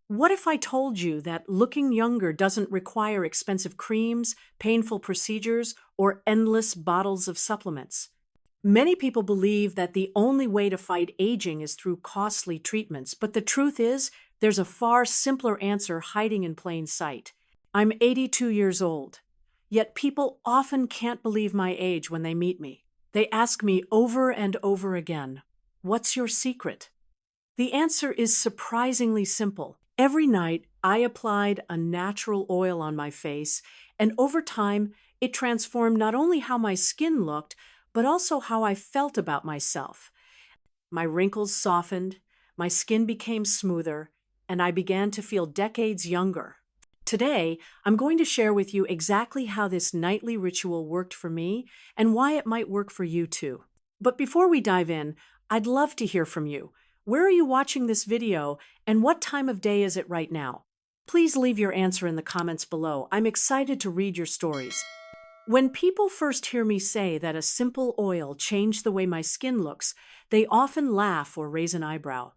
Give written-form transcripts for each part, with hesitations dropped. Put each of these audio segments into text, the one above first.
What if I told you that looking younger doesn't require expensive creams, painful procedures, or endless bottles of supplements? Many people believe that the only way to fight aging is through costly treatments, but the truth is, there's a far simpler answer hiding in plain sight. I'm 82 years old, yet people often can't believe my age when they meet me. They ask me over and over again, "What's your secret?" The answer is surprisingly simple. Every night, I applied a natural oil on my face, and over time, it transformed not only how my skin looked, but also how I felt about myself. My wrinkles softened, my skin became smoother, and I began to feel decades younger. Today, I'm going to share with you exactly how this nightly ritual worked for me and why it might work for you too. But before we dive in, I'd love to hear from you. Where are you watching this video, and what time of day is it right now? Please leave your answer in the comments below. I'm excited to read your stories. When people first hear me say that a simple oil changed the way my skin looks, they often laugh or raise an eyebrow.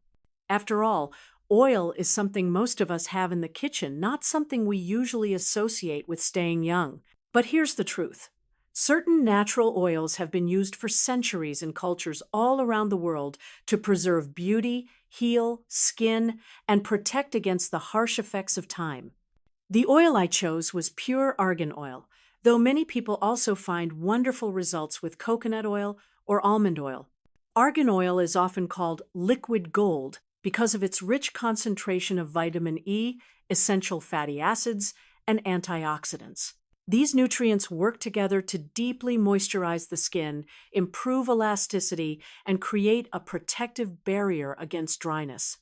After all, oil is something most of us have in the kitchen, not something we usually associate with staying young. But here's the truth. Certain natural oils have been used for centuries in cultures all around the world to preserve beauty, heal skin, and protect against the harsh effects of time. The oil I chose was pure argan oil, though many people also find wonderful results with coconut oil or almond oil. Argan oil is often called liquid gold because of its rich concentration of vitamin E, essential fatty acids, and antioxidants. These nutrients work together to deeply moisturize the skin, improve elasticity, and create a protective barrier against dryness.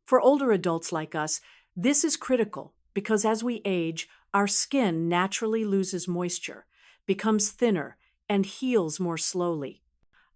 For older adults like us, this is critical because as we age, our skin naturally loses moisture, becomes thinner, and heals more slowly.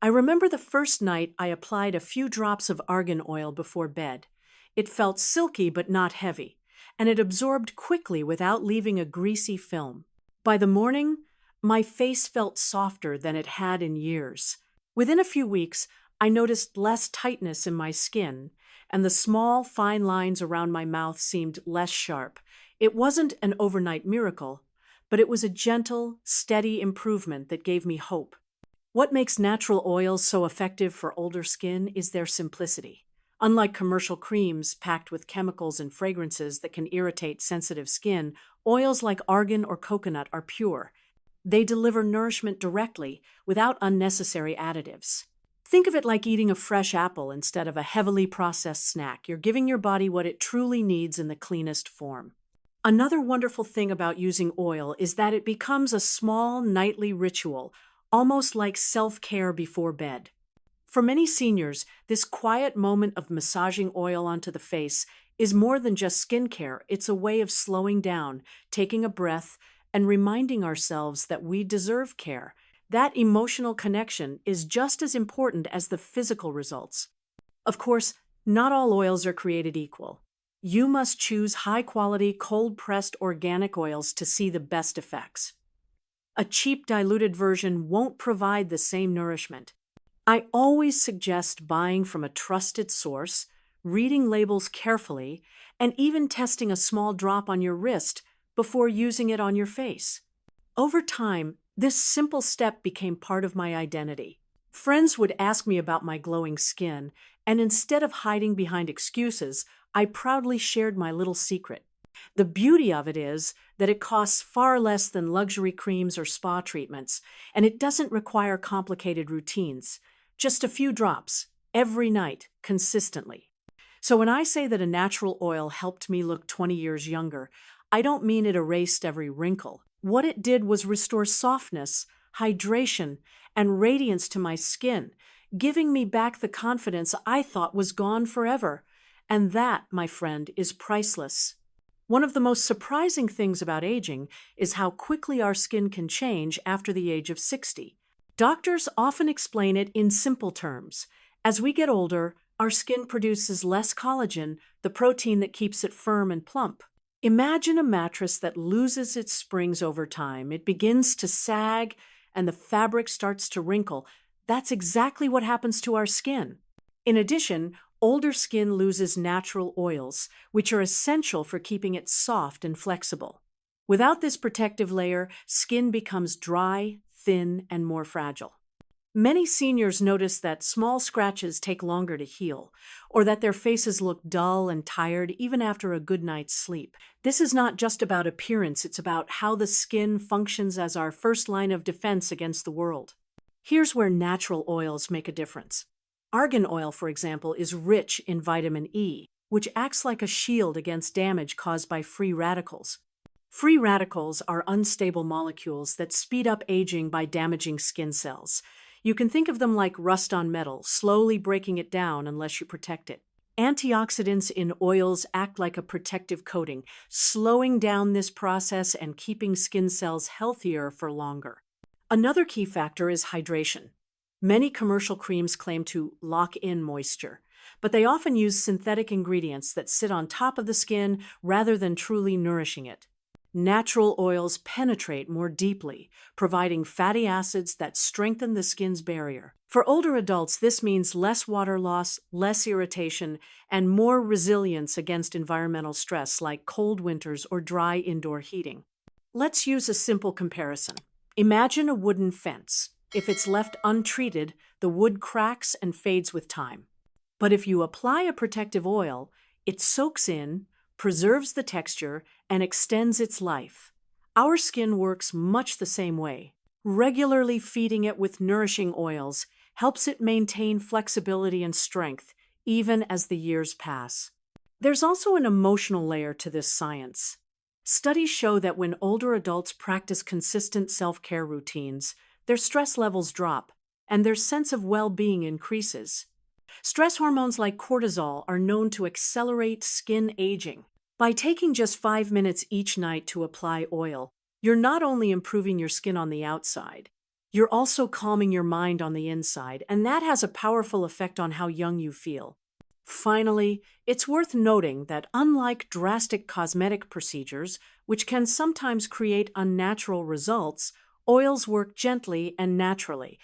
I remember the first night I applied a few drops of argan oil before bed. It felt silky but not heavy, and it absorbed quickly without leaving a greasy film. By the morning, my face felt softer than it had in years. Within a few weeks, I noticed less tightness in my skin, and the small, fine lines around my mouth seemed less sharp. It wasn't an overnight miracle, but it was a gentle, steady improvement that gave me hope. What makes natural oils so effective for older skin is their simplicity. Unlike commercial creams packed with chemicals and fragrances that can irritate sensitive skin, oils like argan or coconut are pure. They deliver nourishment directly, without unnecessary additives. Think of it like eating a fresh apple instead of a heavily processed snack. You're giving your body what it truly needs in the cleanest form. Another wonderful thing about using oil is that it becomes a small nightly ritual, almost like self-care before bed. For many seniors, this quiet moment of massaging oil onto the face is more than just skincare. It's a way of slowing down, taking a breath, and reminding ourselves that we deserve care. That emotional connection is just as important as the physical results. Of course, not all oils are created equal. You must choose high-quality, cold-pressed organic oils to see the best effects. A cheap diluted version won't provide the same nourishment. I always suggest buying from a trusted source, reading labels carefully, and even testing a small drop on your wrist before using it on your face. Over time, this simple step became part of my identity. Friends would ask me about my glowing skin, and instead of hiding behind excuses, I proudly shared my little secret. The beauty of it is that it costs far less than luxury creams or spa treatments, and it doesn't require complicated routines. Just a few drops, every night, consistently. So when I say that a natural oil helped me look 20 years younger, I don't mean it erased every wrinkle. What it did was restore softness, hydration, and radiance to my skin, giving me back the confidence I thought was gone forever. And that, my friend, is priceless. One of the most surprising things about aging is how quickly our skin can change after the age of 60. Doctors often explain it in simple terms. As we get older, our skin produces less collagen, the protein that keeps it firm and plump. Imagine a mattress that loses its springs over time. It begins to sag, and the fabric starts to wrinkle. That's exactly what happens to our skin. In addition, older skin loses natural oils, which are essential for keeping it soft and flexible. Without this protective layer, skin becomes dry, thin, and more fragile. Many seniors notice that small scratches take longer to heal, or that their faces look dull and tired even after a good night's sleep. This is not just about appearance, it's about how the skin functions as our first line of defense against the world. Here's where natural oils make a difference. Argan oil, for example, is rich in vitamin E, which acts like a shield against damage caused by free radicals. Free radicals are unstable molecules that speed up aging by damaging skin cells. You can think of them like rust on metal, slowly breaking it down unless you protect it. Antioxidants in oils act like a protective coating, slowing down this process and keeping skin cells healthier for longer. Another key factor is hydration. Many commercial creams claim to lock in moisture, but they often use synthetic ingredients that sit on top of the skin rather than truly nourishing it. Natural oils penetrate more deeply, providing fatty acids that strengthen the skin's barrier. For older adults, this means less water loss, less irritation, and more resilience against environmental stress like cold winters or dry indoor heating. Let's use a simple comparison. Imagine a wooden fence. If it's left untreated, the wood cracks and fades with time. But if you apply a protective oil, it soaks in, preserves the texture, and extends its life. Our skin works much the same way. Regularly feeding it with nourishing oils helps it maintain flexibility and strength, even as the years pass. There's also an emotional layer to this science. Studies show that when older adults practice consistent self-care routines, their stress levels drop, and their sense of well-being increases. Stress hormones like cortisol are known to accelerate skin aging. By taking just 5 minutes each night to apply oil, you're not only improving your skin on the outside, you're also calming your mind on the inside, and that has a powerful effect on how young you feel. Finally, it's worth noting that unlike drastic cosmetic procedures, which can sometimes create unnatural results, oils work gently and naturally.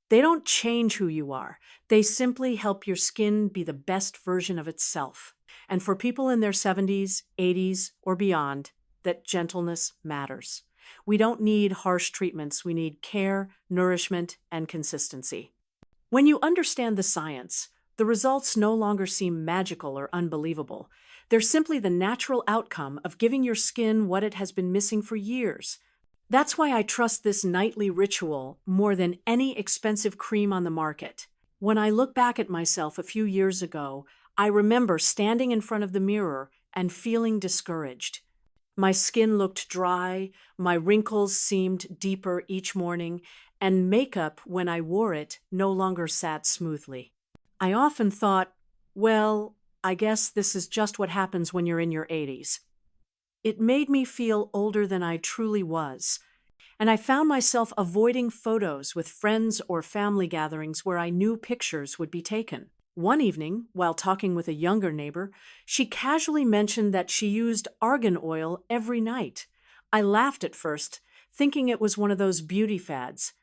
They don't change who you are. They simply help your skin be the best version of itself. And for people in their 70s, 80s, or beyond, that gentleness matters. We don't need harsh treatments. We need care, nourishment, and consistency. When you understand the science, the results no longer seem magical or unbelievable. They're simply the natural outcome of giving your skin what it has been missing for years. That's why I trust this nightly ritual more than any expensive cream on the market. When I look back at myself a few years ago, I remember standing in front of the mirror and feeling discouraged. My skin looked dry, my wrinkles seemed deeper each morning, and makeup, when I wore it, no longer sat smoothly. I often thought, well, I guess this is just what happens when you're in your 80s. It made me feel older than I truly was, and I found myself avoiding photos with friends or family gatherings where I knew pictures would be taken. One evening, while talking with a younger neighbor, she casually mentioned that she used argan oil every night. I laughed at first, thinking it was one of those beauty fads.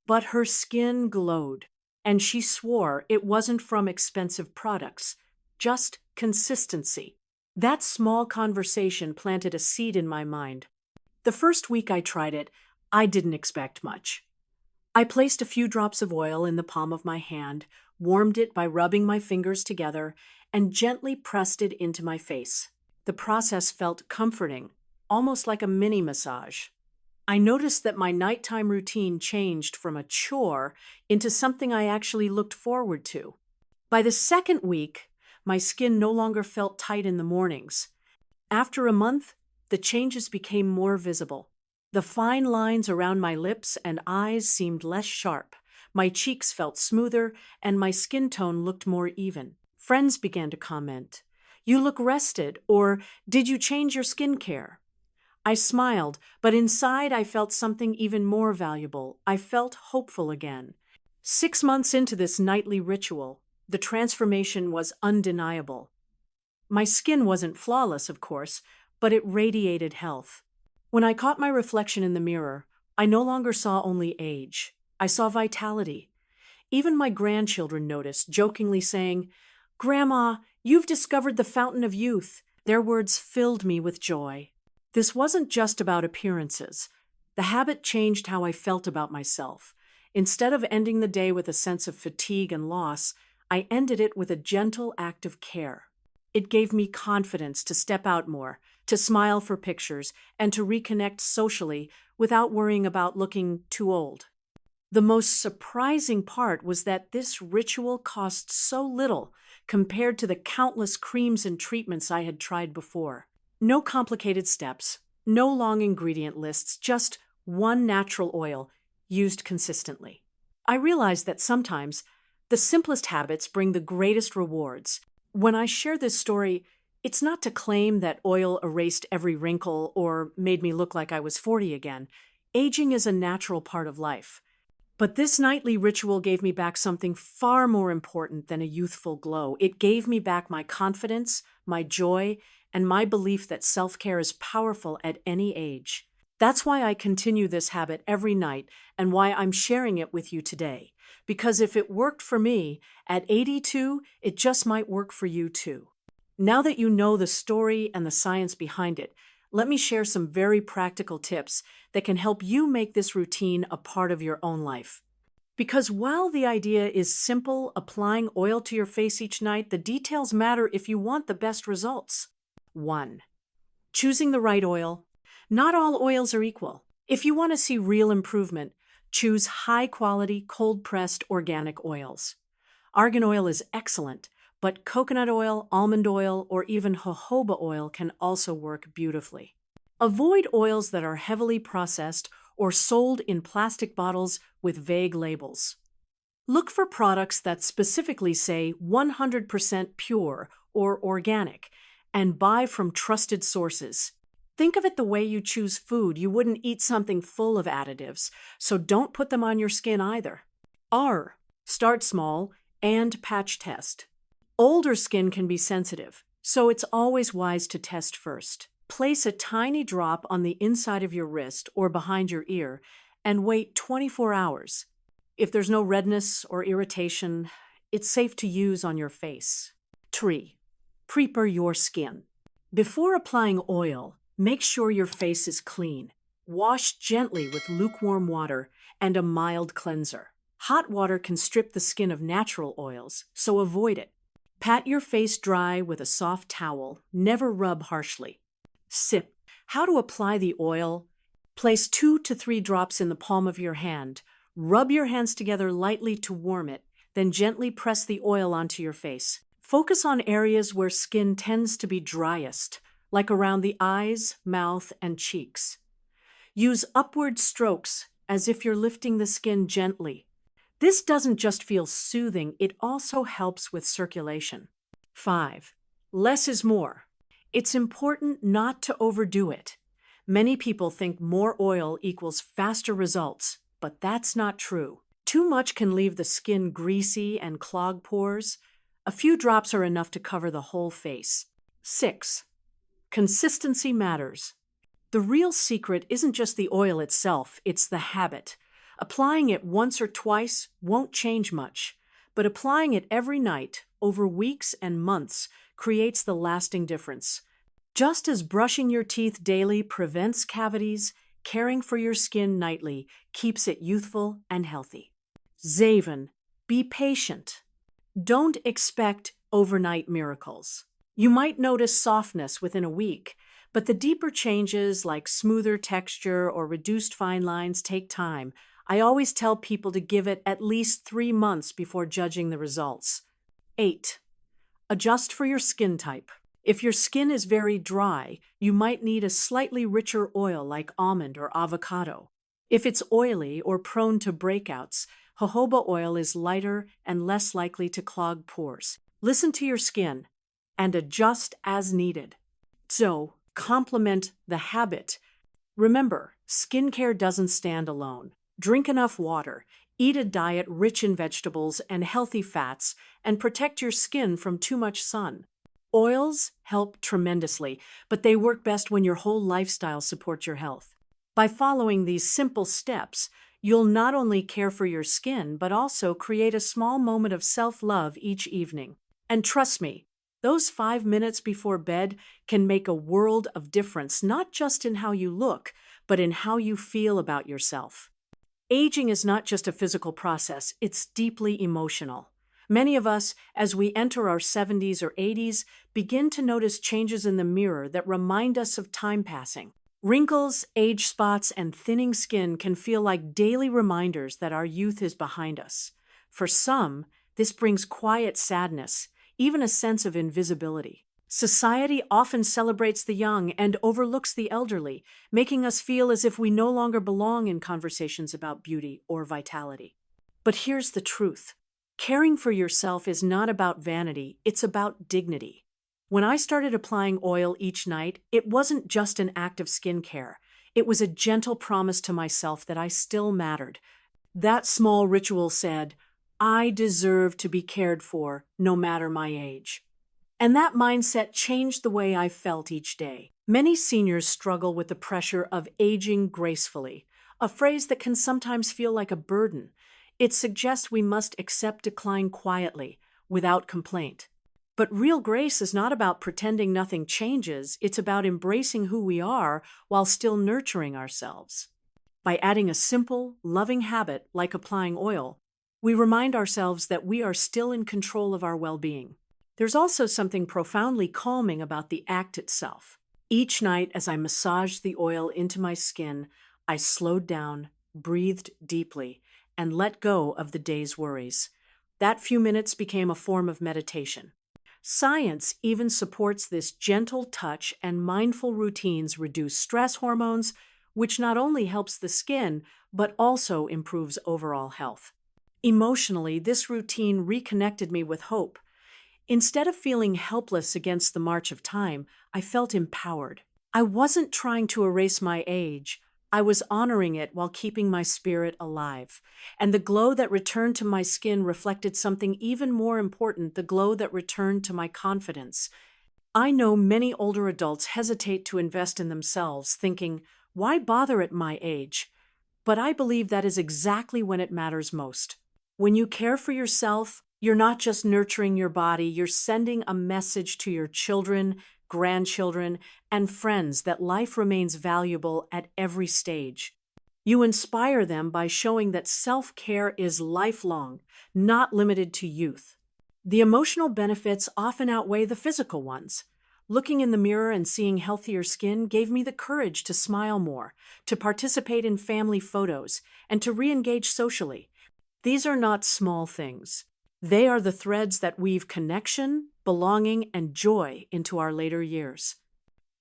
But her skin glowed, and she swore it wasn't from expensive products, just consistency. That small conversation planted a seed in my mind. The first week I tried it, I didn't expect much. I placed a few drops of oil in the palm of my hand, warmed it by rubbing my fingers together, and gently pressed it into my face. The process felt comforting, almost like a mini massage. I noticed that my nighttime routine changed from a chore into something I actually looked forward to. By the second week, my skin no longer felt tight in the mornings. After a month, the changes became more visible. The fine lines around my lips and eyes seemed less sharp. My cheeks felt smoother, and my skin tone looked more even. Friends began to comment, "You look rested," or "Did you change your skincare?" I smiled, but inside I felt something even more valuable. I felt hopeful again. 6 months into this nightly ritual, the transformation was undeniable. My skin wasn't flawless, of course, but it radiated health. When I caught my reflection in the mirror, I no longer saw only age. I saw vitality. Even my grandchildren noticed, jokingly saying, "Grandma, you've discovered the fountain of youth." Their words filled me with joy. This wasn't just about appearances. The habit changed how I felt about myself. Instead of ending the day with a sense of fatigue and loss, I ended it with a gentle act of care. It gave me confidence to step out more, to smile for pictures, and to reconnect socially without worrying about looking too old. The most surprising part was that this ritual cost so little compared to the countless creams and treatments I had tried before. No complicated steps, no long ingredient lists, just one natural oil used consistently. I realized that sometimes the simplest habits bring the greatest rewards. When I share this story, it's not to claim that oil erased every wrinkle or made me look like I was 40 again. Aging is a natural part of life. But this nightly ritual gave me back something far more important than a youthful glow. It gave me back my confidence, my joy, and my belief that self-care is powerful at any age. That's why I continue this habit every night and why I'm sharing it with you today. Because if it worked for me, at 82, it just might work for you too. Now that you know the story and the science behind it, let me share some very practical tips that can help you make this routine a part of your own life. Because while the idea is simple, applying oil to your face each night, the details matter if you want the best results. 1. Choosing the right oil. Not all oils are equal. If you want to see real improvement, choose high-quality, cold-pressed organic oils. Argan oil is excellent, but coconut oil, almond oil, or even jojoba oil can also work beautifully. Avoid oils that are heavily processed or sold in plastic bottles with vague labels. Look for products that specifically say 100% pure or organic and buy from trusted sources. Think of it the way you choose food. You wouldn't eat something full of additives, so don't put them on your skin either. R. Start small and patch test. Older skin can be sensitive, so it's always wise to test first. Place a tiny drop on the inside of your wrist or behind your ear and wait 24 hours. If there's no redness or irritation, it's safe to use on your face. 3. Prepare your skin. Before applying oil, make sure your face is clean. Wash gently with lukewarm water and a mild cleanser. Hot water can strip the skin of natural oils, so avoid it. Pat your face dry with a soft towel. Never rub harshly. Sip. How to apply the oil? Place 2 to 3 drops in the palm of your hand. Rub your hands together lightly to warm it, then gently press the oil onto your face. Focus on areas where skin tends to be driest, like around the eyes, mouth, and cheeks. Use upward strokes as if you're lifting the skin gently. This doesn't just feel soothing, it also helps with circulation. 5. Less is more. It's important not to overdo it. Many people think more oil equals faster results, but that's not true. Too much can leave the skin greasy and clog pores. A few drops are enough to cover the whole face. 6. Consistency matters. The real secret isn't just the oil itself, it's the habit. Applying it once or twice won't change much, but applying it every night, over weeks and months, creates the lasting difference. Just as brushing your teeth daily prevents cavities, caring for your skin nightly keeps it youthful and healthy. 7. Be patient. Don't expect overnight miracles. You might notice softness within a week, but the deeper changes like smoother texture or reduced fine lines take time. I always tell people to give it at least 3 months before judging the results. 8. Adjust for your skin type. If your skin is very dry, you might need a slightly richer oil like almond or avocado. If it's oily or prone to breakouts, jojoba oil is lighter and less likely to clog pores. Listen to your skin and adjust as needed. So, complement the habit. Remember, skincare doesn't stand alone. Drink enough water, eat a diet rich in vegetables and healthy fats, and protect your skin from too much sun. Oils help tremendously, but they work best when your whole lifestyle supports your health. By following these simple steps, you'll not only care for your skin, but also create a small moment of self-love each evening. And trust me, those 5 minutes before bed can make a world of difference, not just in how you look, but in how you feel about yourself. Aging is not just a physical process, it's deeply emotional. Many of us, as we enter our 70s or 80s, begin to notice changes in the mirror that remind us of time passing. Wrinkles, age spots, and thinning skin can feel like daily reminders that our youth is behind us. For some, this brings quiet sadness, even a sense of invisibility. Society often celebrates the young and overlooks the elderly, making us feel as if we no longer belong in conversations about beauty or vitality. But here's the truth. Caring for yourself is not about vanity, it's about dignity. When I started applying oil each night, it wasn't just an act of skincare. It was a gentle promise to myself that I still mattered. That small ritual said, I deserve to be cared for, no matter my age. And that mindset changed the way I felt each day. Many seniors struggle with the pressure of aging gracefully, a phrase that can sometimes feel like a burden. It suggests we must accept decline quietly, without complaint. But real grace is not about pretending nothing changes, it's about embracing who we are while still nurturing ourselves. By adding a simple, loving habit like applying oil, we remind ourselves that we are still in control of our well-being. There's also something profoundly calming about the act itself. Each night, as I massaged the oil into my skin, I slowed down, breathed deeply, and let go of the day's worries. That few minutes became a form of meditation. Science even supports this gentle touch, and mindful routines reduce stress hormones, which not only helps the skin, but also improves overall health. Emotionally, this routine reconnected me with hope. Instead of feeling helpless against the march of time, I felt empowered. I wasn't trying to erase my age. I was honoring it while keeping my spirit alive. And the glow that returned to my skin reflected something even more important, the glow that returned to my confidence. I know many older adults hesitate to invest in themselves, thinking, why bother at my age? But I believe that is exactly when it matters most. When you care for yourself, you're not just nurturing your body, you're sending a message to your children, grandchildren, and friends that life remains valuable at every stage. You inspire them by showing that self-care is lifelong, not limited to youth. The emotional benefits often outweigh the physical ones. Looking in the mirror and seeing healthier skin gave me the courage to smile more, to participate in family photos, and to re-engage socially. These are not small things. They are the threads that weave connection, belonging, and joy into our later years.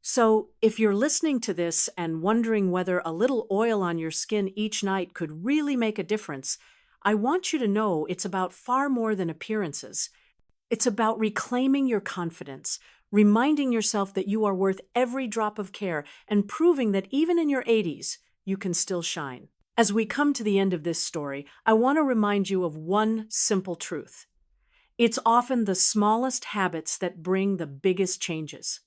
So, if you're listening to this and wondering whether a little oil on your skin each night could really make a difference, I want you to know it's about far more than appearances. It's about reclaiming your confidence, reminding yourself that you are worth every drop of care, and proving that even in your 80s, you can still shine. As we come to the end of this story, I want to remind you of one simple truth. It's often the smallest habits that bring the biggest changes.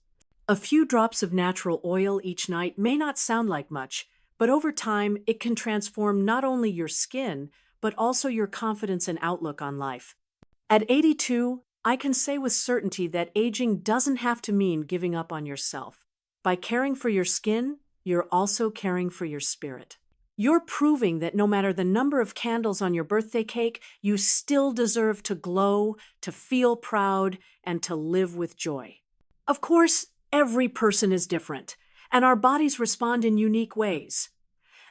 A few drops of natural oil each night may not sound like much, but over time, it can transform not only your skin, but also your confidence and outlook on life. At 82, I can say with certainty that aging doesn't have to mean giving up on yourself. By caring for your skin, you're also caring for your spirit. You're proving that no matter the number of candles on your birthday cake, you still deserve to glow, to feel proud, and to live with joy. Of course, every person is different, and our bodies respond in unique ways.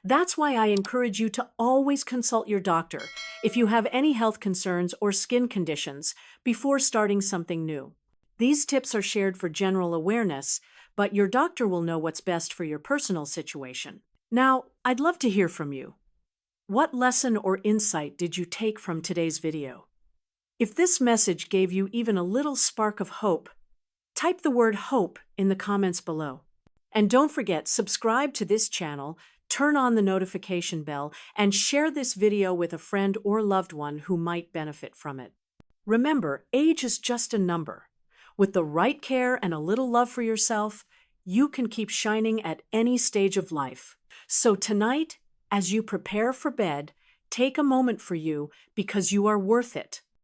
That's why I encourage you to always consult your doctor if you have any health concerns or skin conditions before starting something new. These tips are shared for general awareness, but your doctor will know what's best for your personal situation. Now, I'd love to hear from you. What lesson or insight did you take from today's video? If this message gave you even a little spark of hope, type the word hope in the comments below. And don't forget, subscribe to this channel, turn on the notification bell, and share this video with a friend or loved one who might benefit from it. Remember, age is just a number. With the right care and a little love for yourself, you can keep shining at any stage of life. So tonight, as you prepare for bed, take a moment for you because you are worth it.